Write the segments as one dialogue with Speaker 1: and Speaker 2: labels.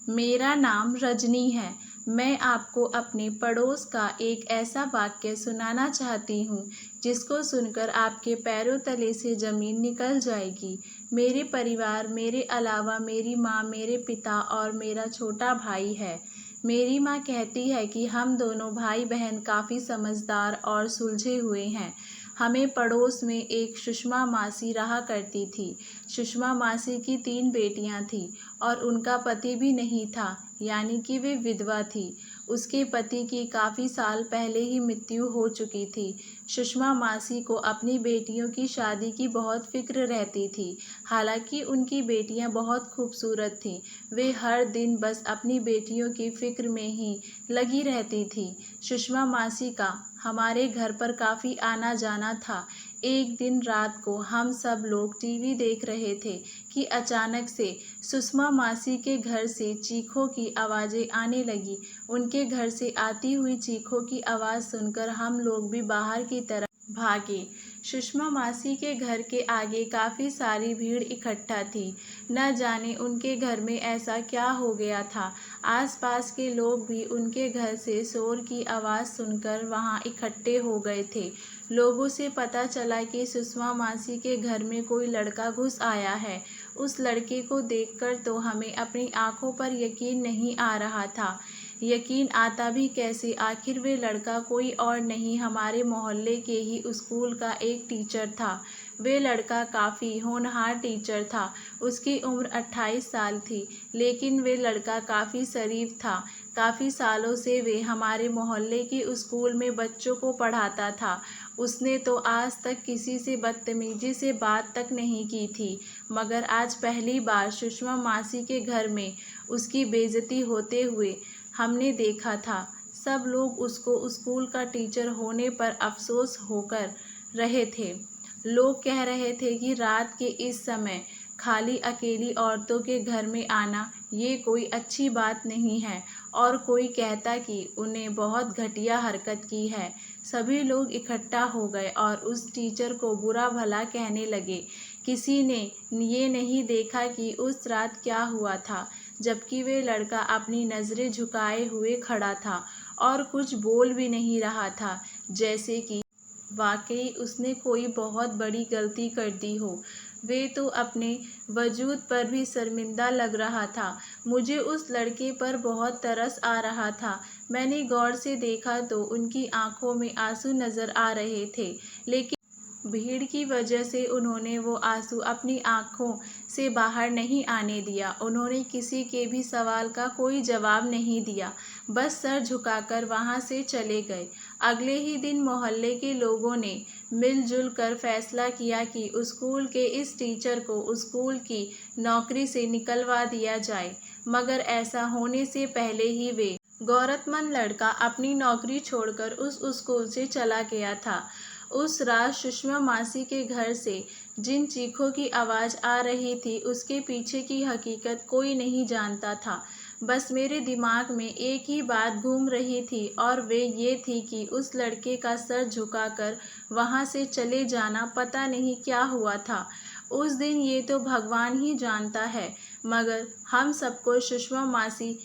Speaker 1: मेरा नाम रजनी है। मैं आपको अपने पड़ोस का एक ऐसा वाक्य सुनाना चाहती हूँ जिसको सुनकर आपके पैरों तले से ज़मीन निकल जाएगी। मेरे परिवार मेरे अलावा मेरी माँ, मेरे पिता और मेरा छोटा भाई है। मेरी माँ कहती है कि हम दोनों भाई बहन काफ़ी समझदार और सुलझे हुए हैं। हमें पड़ोस में एक सुषमा मासी रहा करती थी। सुषमा मासी की 3 बेटियां थीं और उनका पति भी नहीं था, यानी कि वे विधवा थी। उसके पति की काफ़ी साल पहले ही मृत्यु हो चुकी थी। सुषमा मासी को अपनी बेटियों की शादी की बहुत फ़िक्र रहती थी। हालांकि उनकी बेटियां बहुत खूबसूरत थीं। वे हर दिन बस अपनी बेटियों की फ़िक्र में ही लगी रहती थी। सुषमा मासी का हमारे घर पर काफ़ी आना जाना था। एक दिन रात को हम सब लोग टीवी देख रहे थे कि अचानक से सुषमा मासी के घर से चीखों की आवाज़ें आने लगी। उनके घर से आती हुई चीखों की आवाज़ सुनकर हम लोग भी बाहर की तरफ भागे। सुषमा मासी के घर के आगे काफ़ी सारी भीड़ इकट्ठा थी। न जाने उनके घर में ऐसा क्या हो गया था। आसपास के लोग भी उनके घर से शोर की आवाज़ सुनकर वहां इकट्ठे हो गए थे। लोगों से पता चला कि सुषमा मासी के घर में कोई लड़का घुस आया है। उस लड़के को देखकर तो हमें अपनी आंखों पर यकीन नहीं आ रहा था। यकीन आता भी कैसे, आखिर वे लड़का कोई और नहीं, हमारे मोहल्ले के ही स्कूल का एक टीचर था। वे लड़का काफ़ी होनहार टीचर था। उसकी उम्र 28 साल थी, लेकिन वे लड़का काफ़ी शरीफ था। काफ़ी सालों से वे हमारे मोहल्ले के स्कूल में बच्चों को पढ़ाता था। उसने तो आज तक किसी से बदतमीजी से बात तक नहीं की थी, मगर आज पहली बार सुषमा मासी के घर में उसकी बेइज्जती होते हुए हमने देखा था। सब लोग उसको स्कूल का टीचर होने पर अफसोस होकर रहे थे। लोग कह रहे थे कि रात के इस समय खाली अकेली औरतों के घर में आना ये कोई अच्छी बात नहीं है, और कोई कहता कि उन्हें बहुत घटिया हरकत की है। सभी लोग इकट्ठा हो गए और उस टीचर को बुरा भला कहने लगे। किसी ने ये नहीं देखा कि उस रात क्या हुआ था, जबकि वे लड़का अपनी नज़रें झुकाए हुए खड़ा था और कुछ बोल भी नहीं रहा था, जैसे कि वाकई उसने कोई बहुत बड़ी गलती कर दी हो। वे तो अपने वजूद पर भी शर्मिंदा लग रहा था। मुझे उस लड़के पर बहुत तरस आ रहा था। मैंने गौर से देखा तो उनकी आंखों में आंसू नज़र आ रहे थे, लेकिन भीड़ की वजह से उन्होंने वो आंसू अपनी आंखों से बाहर नहीं आने दिया। उन्होंने किसी के भी सवाल का कोई जवाब नहीं दिया, बस सर झुकाकर वहां से चले गए। अगले ही दिन मोहल्ले के लोगों ने मिलजुल कर फैसला किया कि स्कूल के इस टीचर को स्कूल की नौकरी से निकलवा दिया जाए, मगर ऐसा होने से पहले ही वे गौरतमंद लड़का अपनी नौकरी छोड़कर उस स्कूल से चला गया था। उस रात सुषमा मासी के घर से जिन चीखों की आवाज़ आ रही थी, उसके पीछे की हकीकत कोई नहीं जानता था। बस मेरे दिमाग में एक ही बात घूम रही थी, और वे ये थी कि उस लड़के का सर झुकाकर वहाँ से चले जाना, पता नहीं क्या हुआ था उस दिन, ये तो भगवान ही जानता है। मगर हम सबको सुषमा मासी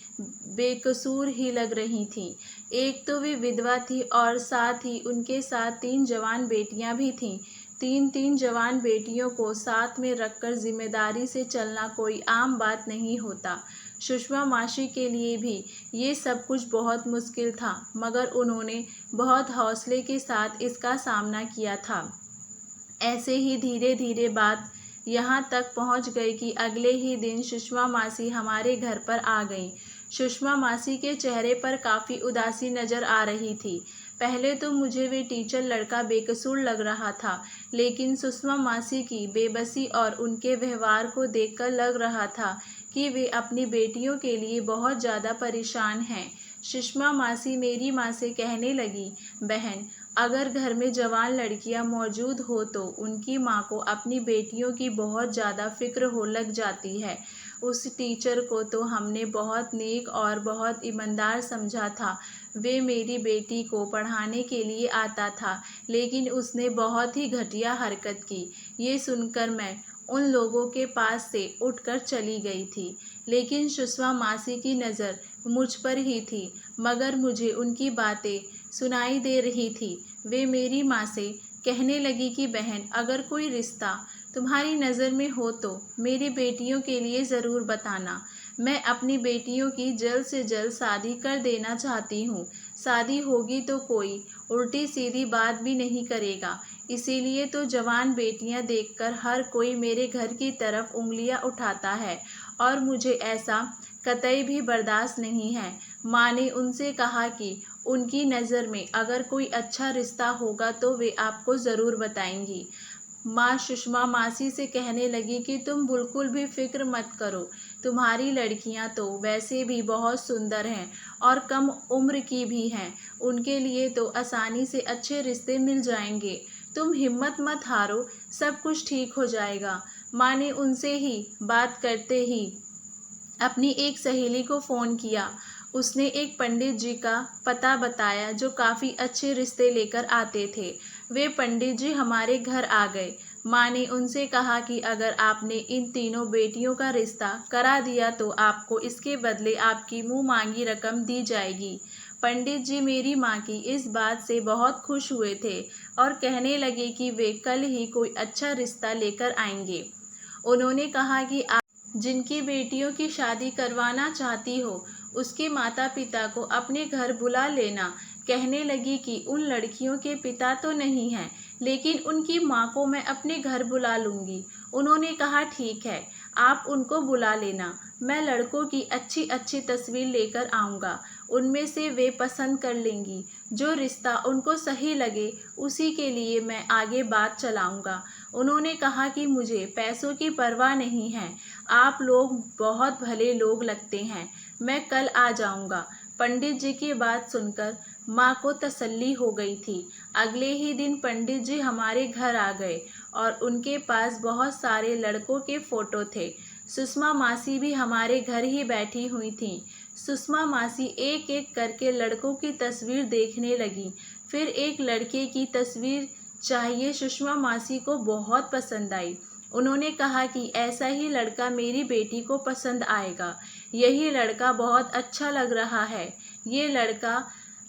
Speaker 1: बेकसूर ही लग रही थीं। एक तो वे विधवा थी और साथ ही उनके साथ 3 जवान बेटियां भी थीं। 3 जवान बेटियों को साथ में रखकर जिम्मेदारी से चलना कोई आम बात नहीं होता। सुषमा मासी के लिए भी ये सब कुछ बहुत मुश्किल था, मगर उन्होंने बहुत हौसले के साथ इसका सामना किया था। ऐसे ही धीरे धीरे बात यहाँ तक पहुँच गई कि अगले ही दिन सुषमा मासी हमारे घर पर आ गईं। सुषमा मासी के चेहरे पर काफ़ी उदासी नज़र आ रही थी। पहले तो मुझे वे टीचर लड़का बेकसूर लग रहा था, लेकिन सुषमा मासी की बेबसी और उनके व्यवहार को देखकर लग रहा था कि वे अपनी बेटियों के लिए बहुत ज़्यादा परेशान हैं। सुषमा मासी मेरी माँ से कहने लगी, बहन, अगर घर में जवान लड़कियां मौजूद हो तो उनकी माँ को अपनी बेटियों की बहुत ज़्यादा फिक्र हो लग जाती है। उस टीचर को तो हमने बहुत नेक और बहुत ईमानदार समझा था। वे मेरी बेटी को पढ़ाने के लिए आता था, लेकिन उसने बहुत ही घटिया हरकत की। ये सुनकर मैं उन लोगों के पास से उठकर चली गई थी। लेकिन सुषमा मासी की नज़र मुझ पर ही थी, मगर मुझे उनकी बातें सुनाई दे रही थी। वे मेरी माँ से कहने लगी कि बहन, अगर कोई रिश्ता तुम्हारी नज़र में हो तो मेरी बेटियों के लिए ज़रूर बताना। मैं अपनी बेटियों की जल्द से जल्द शादी कर देना चाहती हूँ। शादी होगी तो कोई उल्टी सीधी बात भी नहीं करेगा। इसीलिए तो जवान बेटियां देखकर हर कोई मेरे घर की तरफ उंगलियां उठाता है और मुझे ऐसा कतई भी बर्दाश्त नहीं है। माँ ने उनसे कहा कि उनकी नज़र में अगर कोई अच्छा रिश्ता होगा तो वे आपको ज़रूर बताएंगी। माँ सुषमा मासी से कहने लगी कि तुम बिल्कुल भी फिक्र मत करो। तुम्हारी लड़कियां तो वैसे भी बहुत सुंदर हैं और कम उम्र की भी हैं। उनके लिए तो आसानी से अच्छे रिश्ते मिल जाएंगे। तुम हिम्मत मत हारो, सब कुछ ठीक हो जाएगा। माँ ने उनसे ही बात करते ही अपनी एक सहेली को फ़ोन किया। उसने एक पंडित जी का पता बताया जो काफ़ी अच्छे रिश्ते लेकर आते थे। वे पंडित जी हमारे घर आ गए। माँ ने उनसे कहा कि अगर आपने इन तीनों बेटियों का रिश्ता करा दिया तो आपको इसके बदले आपकी मुँह मांगी रकम दी जाएगी। पंडित जी मेरी माँ की इस बात से बहुत खुश हुए थे और कहने लगे कि वे कल ही कोई अच्छा रिश्ता लेकर आएंगे। उन्होंने कहा कि जिनकी बेटियों की शादी करवाना चाहती हो उसके माता पिता को अपने घर बुला लेना। कहने लगी कि उन लड़कियों के पिता तो नहीं हैं, लेकिन उनकी माँ को मैं अपने घर बुला लूँगी। उन्होंने कहा ठीक है, आप उनको बुला लेना। मैं लड़कों की अच्छी अच्छी तस्वीर लेकर आऊँगा, उनमें से वे पसंद कर लेंगी। जो रिश्ता उनको सही लगे उसी के लिए मैं आगे बात चलाऊँगा। उन्होंने कहा कि मुझे पैसों की परवाह नहीं है, आप लोग बहुत भले लोग लगते हैं, मैं कल आ जाऊंगा। पंडित जी की बात सुनकर माँ को तसल्ली हो गई थी। अगले ही दिन पंडित जी हमारे घर आ गए और उनके पास बहुत सारे लड़कों के फोटो थे। सुषमा मासी भी हमारे घर ही बैठी हुई थी। सुषमा मासी एक एक करके लड़कों की तस्वीर देखने लगी। फिर एक लड़के की तस्वीर चाहिए सुषमा मासी को बहुत पसंद आई। उन्होंने कहा कि ऐसा ही लड़का मेरी बेटी को पसंद आएगा। यही लड़का बहुत अच्छा लग रहा है। ये लड़का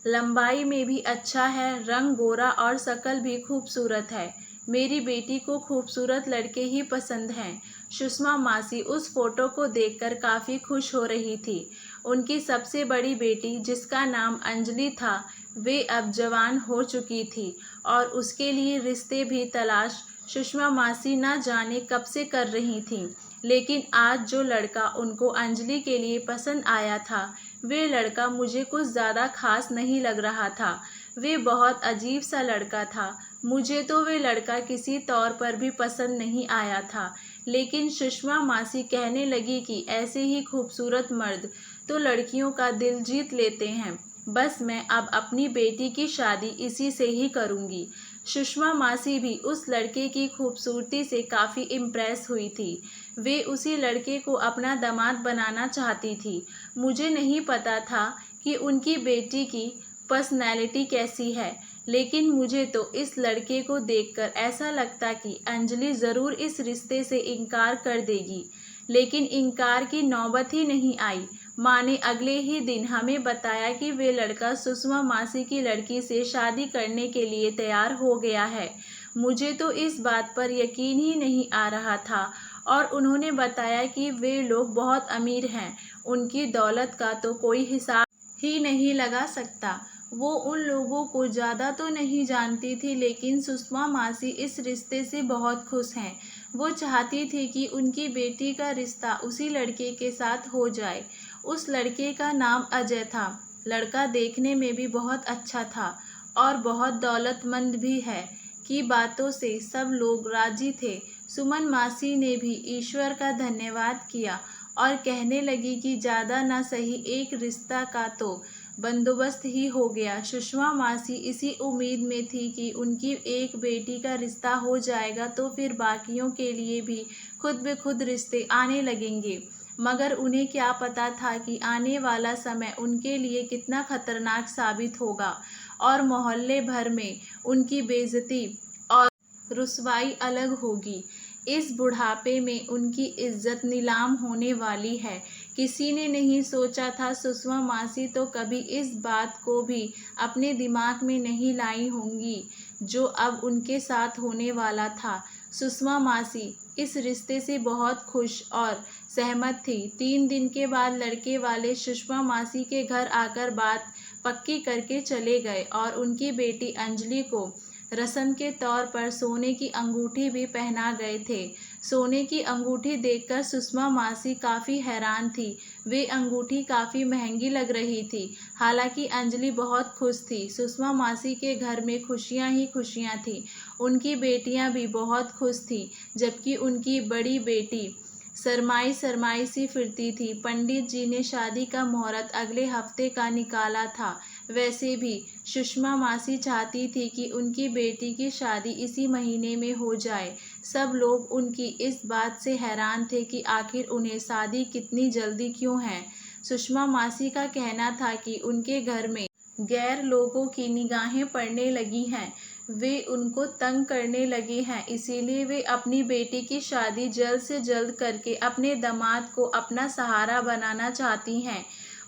Speaker 1: लंबाई में भी अच्छा है, रंग गोरा और शक्ल भी खूबसूरत है। मेरी बेटी को खूबसूरत लड़के ही पसंद हैं। सुषमा मासी उस फोटो को देखकर काफ़ी खुश हो रही थी। उनकी सबसे बड़ी बेटी जिसका नाम अंजलि था, वे अब जवान हो चुकी थी और उसके लिए रिश्ते भी तलाश सुषमा मासी न जाने कब से कर रही थीं। लेकिन आज जो लड़का उनको अंजलि के लिए पसंद आया था, वे लड़का मुझे कुछ ज़्यादा खास नहीं लग रहा था। वे बहुत अजीब सा लड़का था। मुझे तो वे लड़का किसी तौर पर भी पसंद नहीं आया था। लेकिन सुषमा मासी कहने लगी कि ऐसे ही खूबसूरत मर्द तो लड़कियों का दिल जीत लेते हैं। बस मैं अब अपनी बेटी की शादी इसी से ही करूँगी। सुषमा मासी भी उस लड़के की खूबसूरती से काफ़ी इम्प्रेस हुई थी। वे उसी लड़के को अपना दामाद बनाना चाहती थी। मुझे नहीं पता था कि उनकी बेटी की पर्सनैलिटी कैसी है, लेकिन मुझे तो इस लड़के को देखकर ऐसा लगता कि अंजलि ज़रूर इस रिश्ते से इनकार कर देगी। लेकिन इनकार की नौबत ही नहीं आई। माँ ने अगले ही दिन हमें बताया कि वे लड़का सुषमा मासी की लड़की से शादी करने के लिए तैयार हो गया है। मुझे तो इस बात पर यकीन ही नहीं आ रहा था और उन्होंने बताया कि वे लोग बहुत अमीर हैं। उनकी दौलत का तो कोई हिसाब ही नहीं लगा सकता। वो उन लोगों को ज़्यादा तो नहीं जानती थी, लेकिन सुषमा मासी इस रिश्ते से बहुत खुश हैं। वो चाहती थी कि उनकी बेटी का रिश्ता उसी लड़के के साथ हो जाए। उस लड़के का नाम अजय था। लड़का देखने में भी बहुत अच्छा था और बहुत दौलतमंद भी है। की बातों से सब लोग राजी थे। सुमन मासी ने भी ईश्वर का धन्यवाद किया और कहने लगी कि ज़्यादा ना सही एक रिश्ता का तो बंदोबस्त ही हो गया। सुषमा मासी इसी उम्मीद में थी कि उनकी एक बेटी का रिश्ता हो जाएगा तो फिर बाकियों के लिए भी खुद ब खुद रिश्ते आने लगेंगे। मगर उन्हें क्या पता था कि आने वाला समय उनके लिए कितना खतरनाक साबित होगा और मोहल्ले भर में उनकी बेइज्जती और रुसवाई अलग होगी। इस बुढ़ापे में उनकी इज्जत नीलाम होने वाली है। किसी ने नहीं सोचा था, सुषमा मासी तो कभी इस बात को भी अपने दिमाग में नहीं लाई होंगी जो अब उनके साथ होने वाला था। सुषमा मासी इस रिश्ते से बहुत खुश और सहमत थी। 3 दिन के बाद लड़के वाले सुषमा मासी के घर आकर बात पक्की करके चले गए और उनकी बेटी अंजलि को रस्म के तौर पर सोने की अंगूठी भी पहना गए थे। सोने की अंगूठी देखकर सुषमा मासी काफ़ी हैरान थी। वे अंगूठी काफ़ी महंगी लग रही थी। हालांकि अंजलि बहुत खुश थी। सुषमा मासी के घर में खुशियां ही खुशियां थीं। उनकी बेटियां भी बहुत खुश थीं, जबकि उनकी बड़ी बेटी शरमाई शरमाई सी फिरती थी। पंडित जी ने शादी का मुहूर्त अगले हफ्ते का निकाला था। वैसे भी सुषमा मासी चाहती थी कि उनकी बेटी की शादी इसी महीने में हो जाए। सब लोग उनकी इस बात से हैरान थे कि आखिर उन्हें शादी कितनी जल्दी क्यों है। सुषमा मासी का कहना था कि उनके घर में गैर लोगों की निगाहें पड़ने लगी हैं, वे उनको तंग करने लगे हैं, इसीलिए वे अपनी बेटी की शादी जल्द से जल्द करके अपने दामाद को अपना सहारा बनाना चाहती हैं।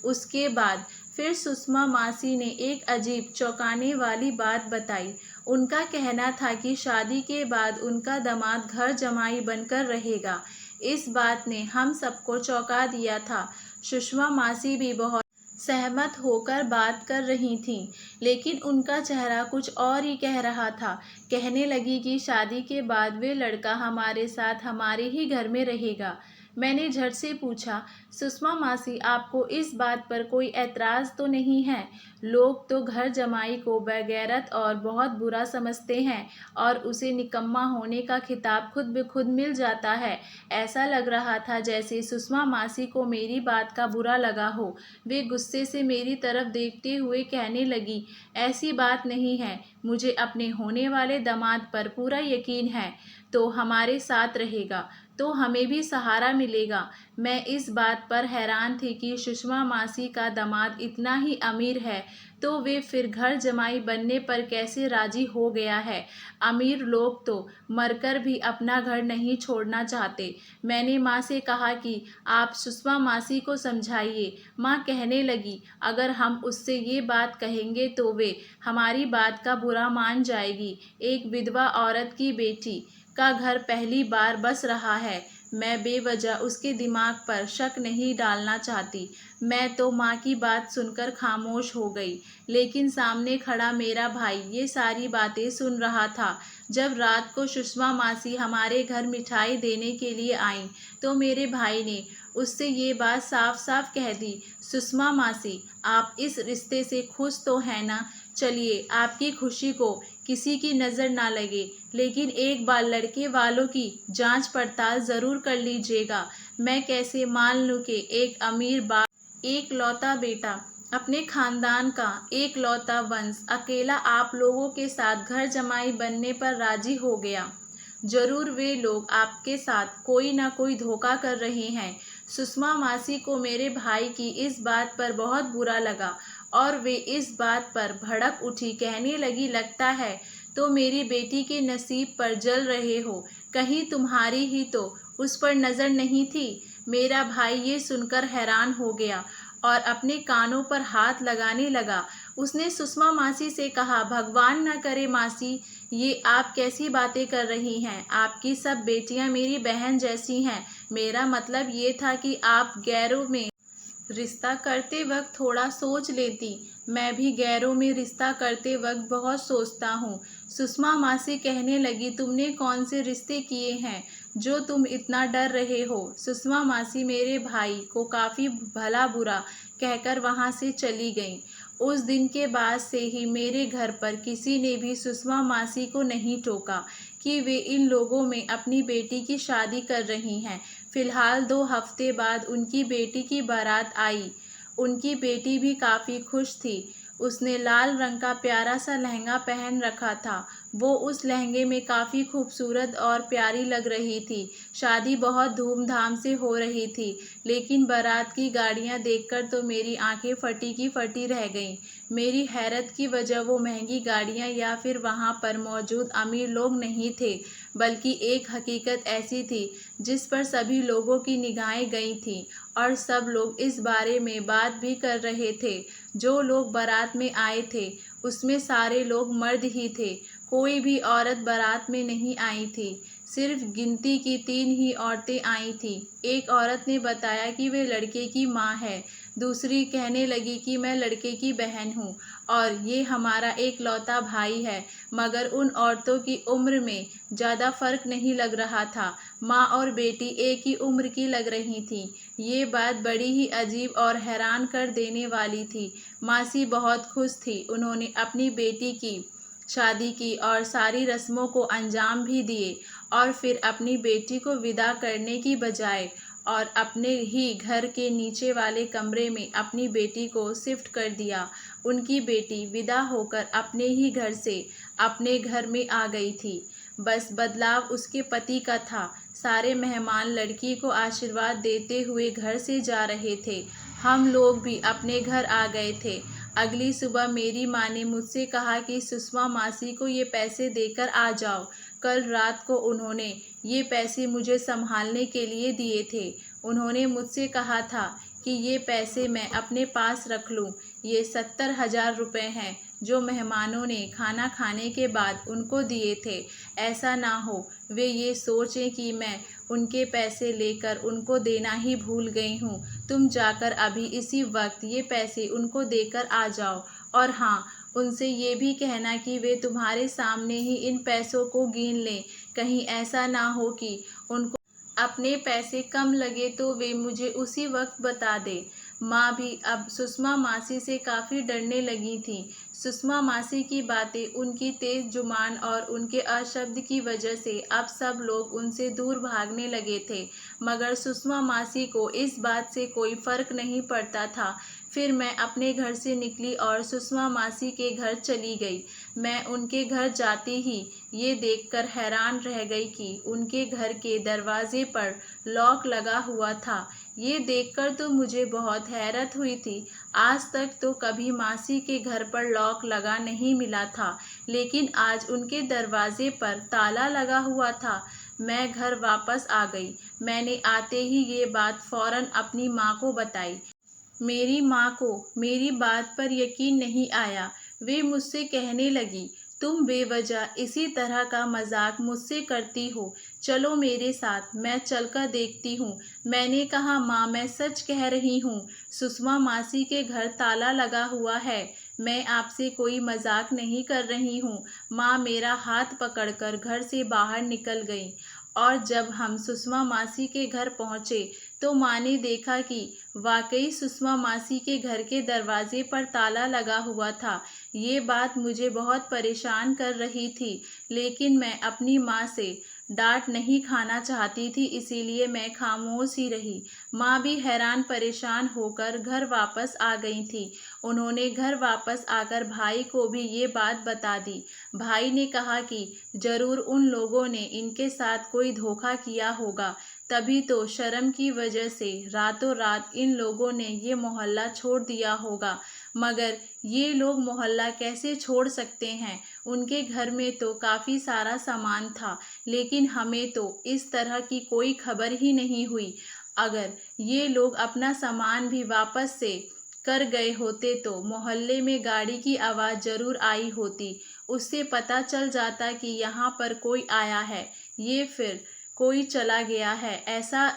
Speaker 1: उसके बाद फिर सुषमा मासी ने एक अजीब चौंकाने वाली बात बताई। उनका कहना था कि शादी के बाद उनका दामाद घर जमाई बनकर रहेगा। इस बात ने हम सबको चौंका दिया था। सुषमा मासी भी बहुत सहमत होकर बात कर रही थीं, लेकिन उनका चेहरा कुछ और ही कह रहा था। कहने लगी कि शादी के बाद वे लड़का हमारे साथ हमारे ही घर में रहेगा। मैंने झट से पूछा, सुषमा मासी आपको इस बात पर कोई ऐतराज़ तो नहीं है? लोग तो घर जमाई को बेगैरत और बहुत बुरा समझते हैं और उसे निकम्मा होने का खिताब खुद ब खुद मिल जाता है। ऐसा लग रहा था जैसे सुषमा मासी को मेरी बात का बुरा लगा हो। वे गुस्से से मेरी तरफ देखते हुए कहने लगी, ऐसी बात नहीं है, मुझे अपने होने वाले दामाद पर पूरा यकीन है। तो हमारे साथ रहेगा तो हमें भी सहारा मिलेगा। मैं इस बात पर हैरान थी कि सुषमा मासी का दामाद इतना ही अमीर है तो वे फिर घर जमाई बनने पर कैसे राजी हो गया है। अमीर लोग तो मरकर भी अपना घर नहीं छोड़ना चाहते। मैंने माँ से कहा कि आप सुषमा मासी को समझाइए। माँ कहने लगी, अगर हम उससे ये बात कहेंगे तो वे हमारी बात का बुरा मान जाएगी। एक विधवा औरत की बेटी का घर पहली बार बस रहा है। मैं बेवजह उसके दिमाग पर शक नहीं डालना चाहती। मैं तो माँ की बात सुनकर खामोश हो गई, लेकिन सामने खड़ा मेरा भाई ये सारी बातें सुन रहा था। जब रात को सुषमा मासी हमारे घर मिठाई देने के लिए आईं, तो मेरे भाई ने उससे ये बात साफ साफ कह दी, सुषमा मासी आप इस रिश्ते से खुश तो हैं ना? चलिए आपकी खुशी को किसी की नज़र ना लगे, लेकिन एक बार लड़के वालों की जांच पड़ताल ज़रूर कर लीजिएगा। मैं कैसे मान लूँ कि एक अमीर बाप, एक लौता बेटा, अपने खानदान का एक लौता वंश अकेला आप लोगों के साथ घर जमाई बनने पर राजी हो गया। जरूर वे लोग आपके साथ कोई ना कोई धोखा कर रहे हैं। सुषमा मासी को मेरे भाई की इस बात पर बहुत बुरा लगा और वे इस बात पर भड़क उठी। कहने लगी, लगता है तो मेरी बेटी के नसीब पर जल रहे हो। कहीं तुम्हारी ही तो उस पर नज़र नहीं थी? मेरा भाई ये सुनकर हैरान हो गया और अपने कानों पर हाथ लगाने लगा। उसने सुषमा मासी से कहा, भगवान न करे मासी, ये आप कैसी बातें कर रही हैं? आपकी सब बेटियां मेरी बहन जैसी हैं। मेरा मतलब ये था कि आप गैरों में रिश्ता करते वक्त थोड़ा सोच लेती। मैं भी गैरों में रिश्ता करते वक्त बहुत सोचता हूँ। सुषमा मासी कहने लगी, तुमने कौन से रिश्ते किए हैं जो तुम इतना डर रहे हो? सुषमा मासी मेरे भाई को काफ़ी भला बुरा कहकर वहाँ से चली गईं। उस दिन के बाद से ही मेरे घर पर किसी ने भी सुषमा मासी को नहीं टोका कि वे इन लोगों में अपनी बेटी की शादी कर रही हैं। फिलहाल 2 हफ्ते बाद उनकी बेटी की बारात आई। उनकी बेटी भी काफ़ी खुश थी। उसने लाल रंग का प्यारा सा लहंगा पहन रखा था। वो उस लहंगे में काफ़ी खूबसूरत और प्यारी लग रही थी। शादी बहुत धूमधाम से हो रही थी, लेकिन बारात की गाड़ियाँ देखकर तो मेरी आंखें फटी की फटी रह गईं। मेरी हैरत की वजह वो महंगी गाड़ियाँ या फिर वहाँ पर मौजूद अमीर लोग नहीं थे, बल्कि एक हकीकत ऐसी थी जिस पर सभी लोगों की निगाहें गई थीं और सब लोग इस बारे में बात भी कर रहे थे। जो लोग बारात में आए थे, उसमें सारे लोग मर्द ही थे। कोई भी औरत बारात में नहीं आई थी। सिर्फ गिनती की 3 ही औरतें आई थीं। एक औरत ने बताया कि वे लड़के की माँ है। दूसरी कहने लगी कि मैं लड़के की बहन हूँ और ये हमारा एकलौता भाई है। मगर उन औरतों की उम्र में ज़्यादा फर्क नहीं लग रहा था। माँ और बेटी एक ही उम्र की लग रही थीं। ये बात बड़ी ही अजीब और हैरान कर देने वाली थी। मासी बहुत खुश थी। उन्होंने अपनी बेटी की शादी की और सारी रस्मों को अंजाम भी दिए और फिर अपनी बेटी को विदा करने की बजाय और अपने ही घर के नीचे वाले कमरे में अपनी बेटी को शिफ्ट कर दिया। उनकी बेटी विदा होकर अपने ही घर से अपने घर में आ गई थी। बस बदलाव उसके पति का था। सारे मेहमान लड़की को आशीर्वाद देते हुए घर से जा रहे थे। हम लोग भी अपने घर आ गए थे। अगली सुबह मेरी माँ ने मुझसे कहा कि सुषमा मासी को ये पैसे देकर आ जाओ। कल रात को उन्होंने ये पैसे मुझे संभालने के लिए दिए थे। उन्होंने मुझसे कहा था कि ये पैसे मैं अपने पास रख लूँ। ये 70,000 रुपये हैं जो मेहमानों ने खाना खाने के बाद उनको दिए थे। ऐसा ना हो वे ये सोचें कि मैं उनके पैसे लेकर उनको देना ही भूल गई हूँ। तुम जाकर अभी इसी वक्त ये पैसे उनको देकर आ जाओ और हाँ, उनसे ये भी कहना कि वे तुम्हारे सामने ही इन पैसों को गिन लें। कहीं ऐसा ना हो कि उनको अपने पैसे कम लगे तो वे मुझे उसी वक्त बता दें। माँ भी अब सुषमा मासी से काफ़ी डरने लगी थीं। सुषमा मासी की बातें, उनकी तेज जुबान और उनके अशब्द की वजह से अब सब लोग उनसे दूर भागने लगे थे। मगर सुषमा मासी को इस बात से कोई फर्क नहीं पड़ता था। फिर मैं अपने घर से निकली और सुषमा मासी के घर चली गई। मैं उनके घर जाती ही ये देखकर हैरान रह गई कि उनके घर के दरवाजे पर लॉक लगा हुआ था। ये देखकर तो मुझे बहुत हैरत हुई थी। आज तक तो कभी मासी के घर पर लॉक लगा नहीं मिला था, लेकिन आज उनके दरवाजे पर ताला लगा हुआ था। मैं घर वापस आ गई। मैंने आते ही ये बात फौरन अपनी माँ को बताई। मेरी माँ को मेरी बात पर यकीन नहीं आया। वे मुझसे कहने लगी, तुम बेवजह इसी तरह का मजाक मुझसे करती हो। चलो मेरे साथ, मैं चलकर देखती हूँ। मैंने कहा, माँ मैं सच कह रही हूँ। सुषमा मासी के घर ताला लगा हुआ है। मैं आपसे कोई मजाक नहीं कर रही हूँ। माँ मेरा हाथ पकड़कर घर से बाहर निकल गई और जब हम सुषमा मासी के घर पहुँचे तो माँ ने देखा कि वाकई सुषमा मासी के घर के दरवाजे पर ताला लगा हुआ था। ये बात मुझे बहुत परेशान कर रही थी, लेकिन मैं अपनी माँ से डांट नहीं खाना चाहती थी, इसीलिए मैं खामोश ही रही। माँ भी हैरान परेशान होकर घर वापस आ गई थी। उन्होंने घर वापस आकर भाई को भी ये बात बता दी। भाई ने कहा कि जरूर उन लोगों ने इनके साथ कोई धोखा किया होगा, तभी तो शर्म की वजह से रातों रात इन लोगों ने ये मोहल्ला छोड़ दिया होगा। मगर ये लोग मोहल्ला कैसे छोड़ सकते हैं? उनके घर में तो काफ़ी सारा सामान था, लेकिन हमें तो इस तरह की कोई खबर ही नहीं हुई। अगर ये लोग अपना सामान भी वापस से कर गए होते तो मोहल्ले में गाड़ी की आवाज़ जरूर आई होती। उससे पता चल जाता कि यहाँ पर कोई आया है, ये फिर कोई चला गया है। ऐसा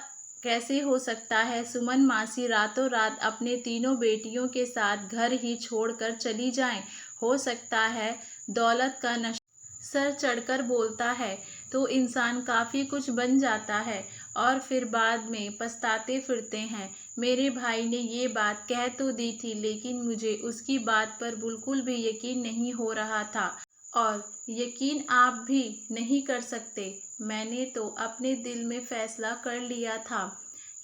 Speaker 1: कैसे हो सकता है? सुमन मासी रातों रात अपने तीनों बेटियों के साथ घर ही छोड़कर चली जाएं। हो सकता है दौलत का नशा सर चढ़कर बोलता है तो इंसान काफ़ी कुछ बन जाता है और फिर बाद में पछताते फिरते हैं। मेरे भाई ने ये बात कह तो दी थी, लेकिन मुझे उसकी बात पर बिल्कुल भी यकीन नहीं हो रहा था और यकीन आप भी नहीं कर सकते। मैंने तो अपने दिल में फैसला कर लिया था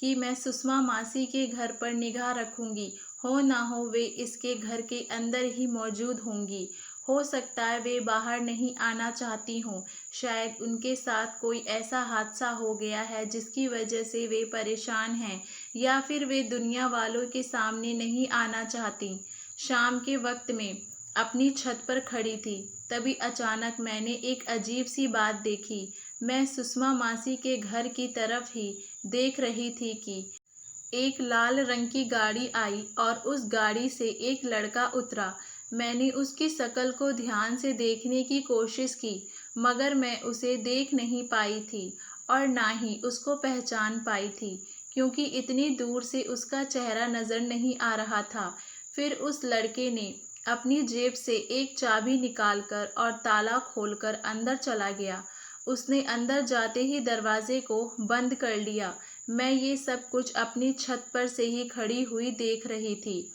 Speaker 1: कि मैं सुषमा मासी के घर पर निगाह रखूंगी। हो ना हो वे इसके घर के अंदर ही मौजूद होंगी। हो सकता है वे बाहर नहीं आना चाहती हों। शायद उनके साथ कोई ऐसा हादसा हो गया है जिसकी वजह से वे परेशान हैं, या फिर वे दुनिया वालों के सामने नहीं आना चाहती। शाम के वक्त में अपनी छत पर खड़ी थी, तभी अचानक मैंने एक अजीब सी बात देखी। मैं सुषमा मासी के घर की तरफ ही देख रही थी कि एक लाल रंग की गाड़ी आई और उस गाड़ी से एक लड़का उतरा। मैंने उसकी शक्ल को ध्यान से देखने की कोशिश की, मगर मैं उसे देख नहीं पाई थी और ना ही उसको पहचान पाई थी, क्योंकि इतनी दूर से उसका चेहरा नजर नहीं आ रहा था। फिर उस लड़के ने अपनी जेब से एक चाबी निकालकर और ताला खोलकर अंदर चला गया। उसने अंदर जाते ही दरवाजे को बंद कर लिया। मैं ये सब कुछ अपनी छत पर से ही खड़ी हुई देख रही थी।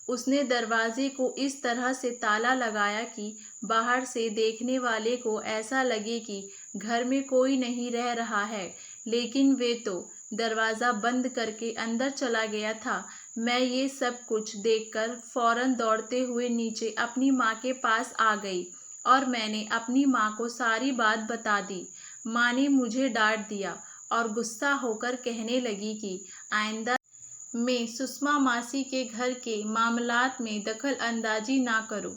Speaker 1: उसने दरवाजे को इस तरह से ताला लगाया कि बाहर से देखने वाले को ऐसा लगे कि घर में कोई नहीं रह रहा है, लेकिन वे तो दरवाज़ा बंद करके अंदर चला गया था। मैं ये सब कुछ देखकर फौरन दौड़ते हुए नीचे अपनी माँ के पास आ गई और मैंने अपनी माँ को सारी बात बता दी। माँ ने मुझे डांट दिया और गुस्सा होकर कहने लगी कि आइंदा मैं सुषमा मासी के घर के मामलात में दखल अंदाजी ना करूं।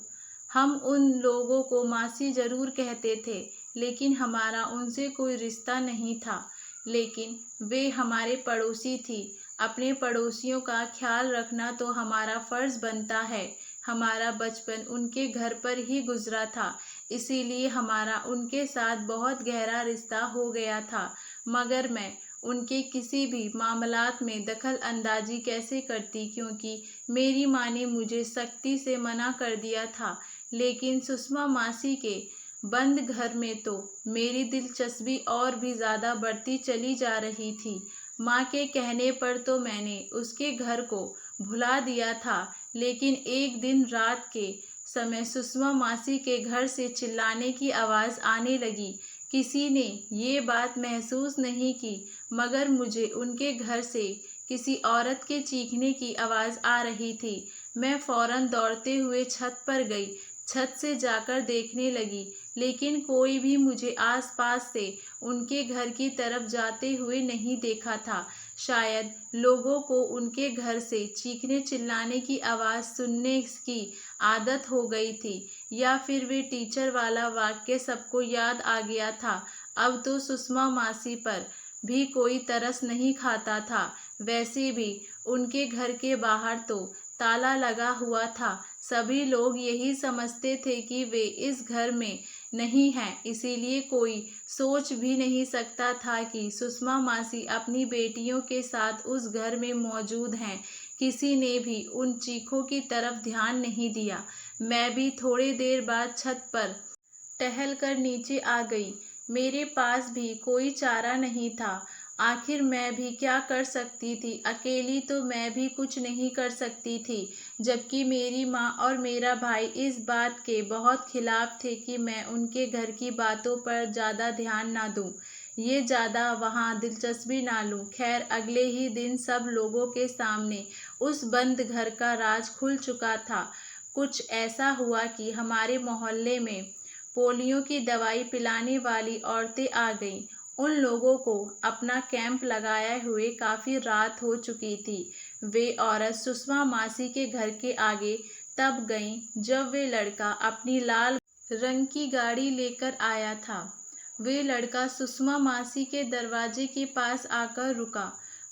Speaker 1: हम उन लोगों को मासी जरूर कहते थे, लेकिन हमारा उनसे कोई रिश्ता नहीं था। लेकिन वे हमारे पड़ोसी थी। अपने पड़ोसियों का ख्याल रखना तो हमारा फर्ज बनता है। हमारा बचपन उनके घर पर ही गुजरा था, इसीलिए हमारा उनके साथ बहुत गहरा रिश्ता हो गया था। मगर मैं उनके किसी भी मामलात में दखल अंदाजी कैसे करती, क्योंकि मेरी माँ ने मुझे सख्ती से मना कर दिया था। लेकिन सुषमा मासी के बंद घर में तो मेरी दिलचस्पी और भी ज़्यादा बढ़ती चली जा रही थी। माँ के कहने पर तो मैंने उसके घर को भुला दिया था, लेकिन एक दिन रात के समय सुषमा मासी के घर से चिल्लाने की आवाज़ आने लगी। किसी ने ये बात महसूस नहीं की, मगर मुझे उनके घर से किसी औरत के चीखने की आवाज़ आ रही थी। मैं फौरन दौड़ते हुए छत पर गई। छत से जाकर देखने लगी, लेकिन कोई भी मुझे आसपास से उनके घर की तरफ जाते हुए नहीं देखा था। शायद लोगों को उनके घर से चीखने चिल्लाने की आवाज़ सुनने की आदत हो गई थी, या फिर वे टीचर वाला वाक्य सबको याद आ गया था। अब तो सुषमा मासी पर भी कोई तरस नहीं खाता था। वैसे भी उनके घर के बाहर तो ताला लगा हुआ था। सभी लोग यही समझते थे कि वे इस घर में नहीं हैं, इसीलिए कोई सोच भी नहीं सकता था कि सुषमा मासी अपनी बेटियों के साथ उस घर में मौजूद हैं। किसी ने भी उन चीखों की तरफ ध्यान नहीं दिया। मैं भी थोड़ी देर बाद छत पर टहल कर नीचे आ गई। मेरे पास भी कोई चारा नहीं था। आखिर मैं भी क्या कर सकती थी? अकेली तो मैं भी कुछ नहीं कर सकती थी, जबकि मेरी माँ और मेरा भाई इस बात के बहुत खिलाफ थे कि मैं उनके घर की बातों पर ज़्यादा ध्यान ना दूँ, ये ज़्यादा वहाँ दिलचस्पी ना लूँ। खैर, अगले ही दिन सब लोगों के सामने उस बंद घर का राज खुल चुका था। कुछ ऐसा हुआ कि हमारे मोहल्ले में पोलियो की दवाई पिलाने वाली औरतें आ गईं। उन लोगों को अपना कैंप लगाए हुए काफ़ी रात हो चुकी थी। वे औरत सुषमा मासी के घर के आगे तब गईं जब वे लड़का अपनी लाल रंग की गाड़ी लेकर आया था। वे लड़का सुषमा मासी के दरवाजे के पास आकर रुका।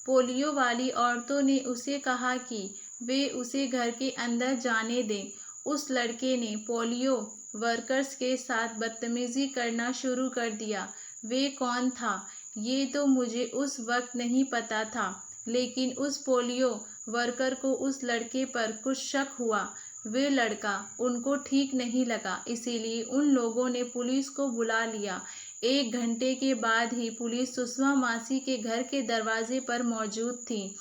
Speaker 1: पोलियो वाली औरतों ने उसे कहा कि वे उसे घर के अंदर जाने दें। उस लड़के ने पोलियो वर्कर्स के साथ बदतमीजी करना शुरू कर दिया। वे कौन था, ये तो मुझे उस वक्त नहीं पता था, लेकिन उस पोलियो वर्कर को उस लड़के पर कुछ शक हुआ। वे लड़का उनको ठीक नहीं लगा, इसीलिए उन लोगों ने पुलिस को बुला लिया। 1 घंटे के बाद ही पुलिस सुषमा मासी के घर के दरवाजे पर मौजूद थी।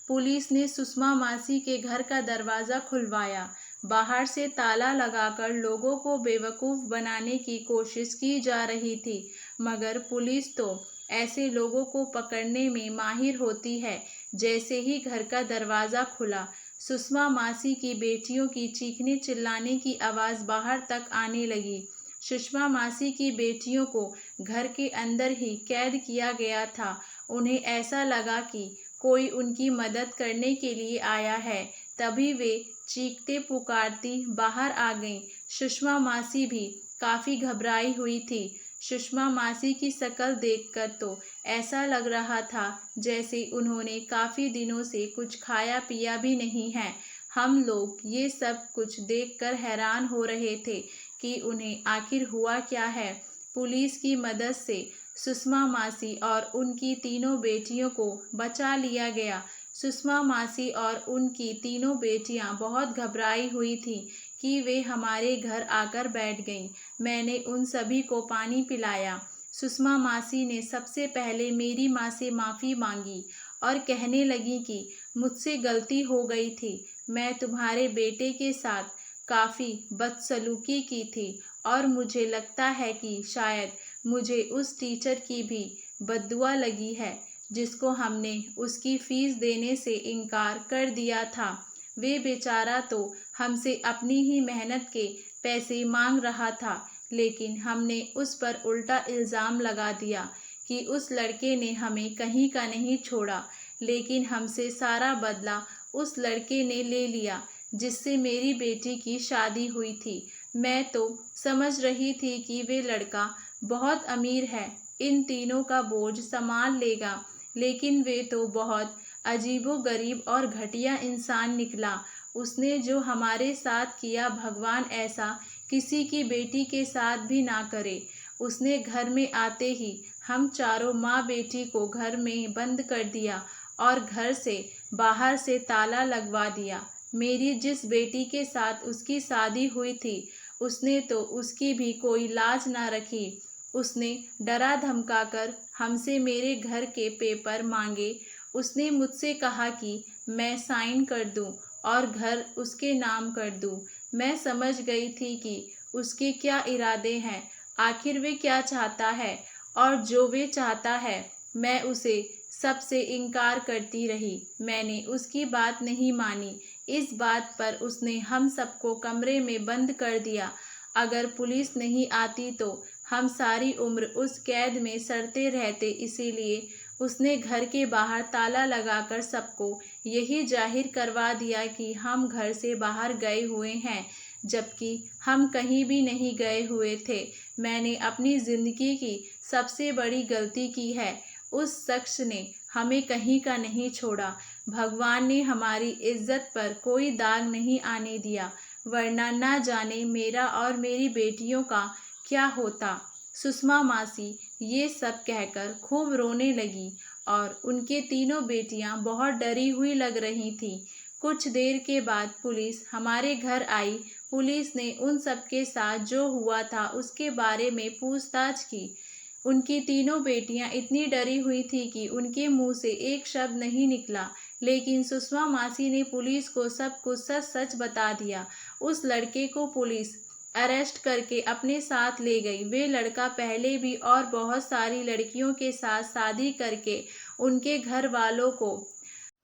Speaker 1: पुलिस ने सुषमा मासी के घर का दरवाज़ा खुलवाया। बाहर से ताला लगाकर लोगों को बेवकूफ़ बनाने की कोशिश की जा रही थी, मगर पुलिस तो ऐसे लोगों को पकड़ने में माहिर होती है। जैसे ही घर का दरवाज़ा खुला, सुषमा मासी की बेटियों की चीखने चिल्लाने की आवाज़ बाहर तक आने लगी। सुषमा मासी की बेटियों को घर के अंदर ही कैद किया गया था। उन्हें ऐसा लगा कि कोई उनकी मदद करने के लिए आया है, तभी वे चीखते पुकारती बाहर आ गईं। सुषमा मासी भी काफ़ी घबराई हुई थी। सुषमा मासी की शक्ल देखकर तो ऐसा लग रहा था जैसे उन्होंने काफ़ी दिनों से कुछ खाया पिया भी नहीं है। हम लोग ये सब कुछ देखकर हैरान हो रहे थे कि उन्हें आखिर हुआ क्या है। पुलिस की मदद से सुषमा मासी और उनकी तीनों बेटियों को बचा लिया गया। सुषमा मासी और उनकी तीनों बेटियां बहुत घबराई हुई थीं कि वे हमारे घर आकर बैठ गईं। मैंने उन सभी को पानी पिलाया। सुषमा मासी ने सबसे पहले मेरी माँ से माफ़ी मांगी और कहने लगी कि मुझसे गलती हो गई थी। मैं तुम्हारे बेटे के साथ काफ़ी बदसलूकी की थी और मुझे लगता है कि शायद मुझे उस टीचर की भी बद्दुआ लगी है जिसको हमने उसकी फ़ीस देने से इनकार कर दिया था। वे बेचारा तो हमसे अपनी ही मेहनत के पैसे मांग रहा था, लेकिन हमने उस पर उल्टा इल्ज़ाम लगा दिया कि उस लड़के ने हमें कहीं का नहीं छोड़ा, लेकिन हमसे सारा बदला उस लड़के ने ले लिया जिससे मेरी बेटी की शादी हुई थी। मैं तो समझ रही थी कि वे लड़का बहुत अमीर है, इन तीनों का बोझ संभाल लेगा, लेकिन वे तो बहुत अजीबोगरीब और घटिया इंसान निकला। उसने जो हमारे साथ किया, भगवान ऐसा किसी की बेटी के साथ भी ना करे। उसने घर में आते ही हम चारों माँ बेटी को घर में बंद कर दिया और घर से बाहर से ताला लगवा दिया। मेरी जिस बेटी के साथ उसकी शादी हुई थी, उसने तो उसकी भी कोई लाज ना रखी। उसने डरा धमकाकर हमसे मेरे घर के पेपर मांगे। उसने मुझसे कहा कि मैं साइन कर दूं और घर उसके नाम कर दूं। मैं समझ गई थी कि उसके क्या इरादे हैं, आखिर वे क्या चाहता है, और जो वे चाहता है मैं उसे सबसे इनकार करती रही। मैंने उसकी बात नहीं मानी। इस बात पर उसने हम सबको कमरे में बंद कर दिया। अगर पुलिस नहीं आती तो हम सारी उम्र उस कैद में सड़ते रहते, इसीलिए उसने घर के बाहर ताला लगाकर सबको यही जाहिर करवा दिया कि हम घर से बाहर गए हुए हैं, जबकि हम कहीं भी नहीं गए हुए थे। मैंने अपनी ज़िंदगी की सबसे बड़ी गलती की है। उस शख्स ने हमें कहीं का नहीं छोड़ा। भगवान ने हमारी इज्जत पर कोई दाग नहीं आने दिया, वरना ना जाने मेरा और मेरी बेटियों का क्या होता। सुषमा मासी ये सब कहकर खूब रोने लगी और उनके तीनों बेटियां बहुत डरी हुई लग रही थीं। कुछ देर के बाद पुलिस हमारे घर आई। पुलिस ने उन सब के साथ जो हुआ था उसके बारे में पूछताछ की। उनकी तीनों बेटियां इतनी डरी हुई थी कि उनके मुंह से एक शब्द नहीं निकला, लेकिन सुषमा मासी ने पुलिस को सब कुछ सच सच बता दिया। उस लड़के को पुलिस अरेस्ट करके अपने साथ ले गई। वे लड़का पहले भी और बहुत सारी लड़कियों के साथ शादी करके उनके घर वालों को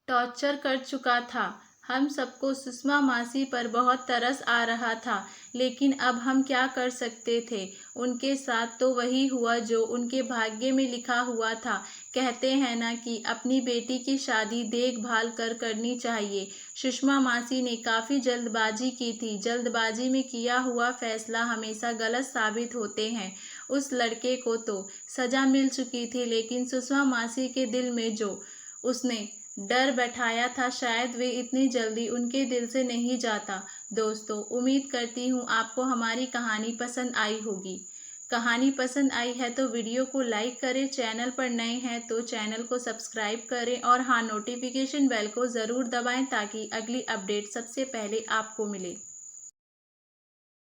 Speaker 1: टॉर्चर कर चुका था। हम सबको सुषमा मासी पर बहुत तरस आ रहा था, लेकिन अब हम क्या कर सकते थे। उनके साथ तो वही हुआ जो उनके भाग्य में लिखा हुआ था। कहते हैं ना कि अपनी बेटी की शादी देखभाल कर करनी चाहिए। सुषमा मासी ने काफ़ी जल्दबाजी की थी। जल्दबाजी में किया हुआ फैसला हमेशा गलत साबित होते हैं। उस लड़के को तो सज़ा मिल चुकी थी, लेकिन सुषमा मासी के दिल में जो उसने डर बैठाया था, शायद वे इतनी जल्दी उनके दिल से नहीं जाता। दोस्तों, उम्मीद करती हूँ आपको हमारी कहानी पसंद आई होगी। कहानी पसंद आई है तो वीडियो को लाइक करें, चैनल पर नए हैं तो चैनल को सब्सक्राइब करें और हाँ, नोटिफिकेशन बेल को ज़रूर दबाएं ताकि अगली अपडेट सबसे पहले आपको मिले।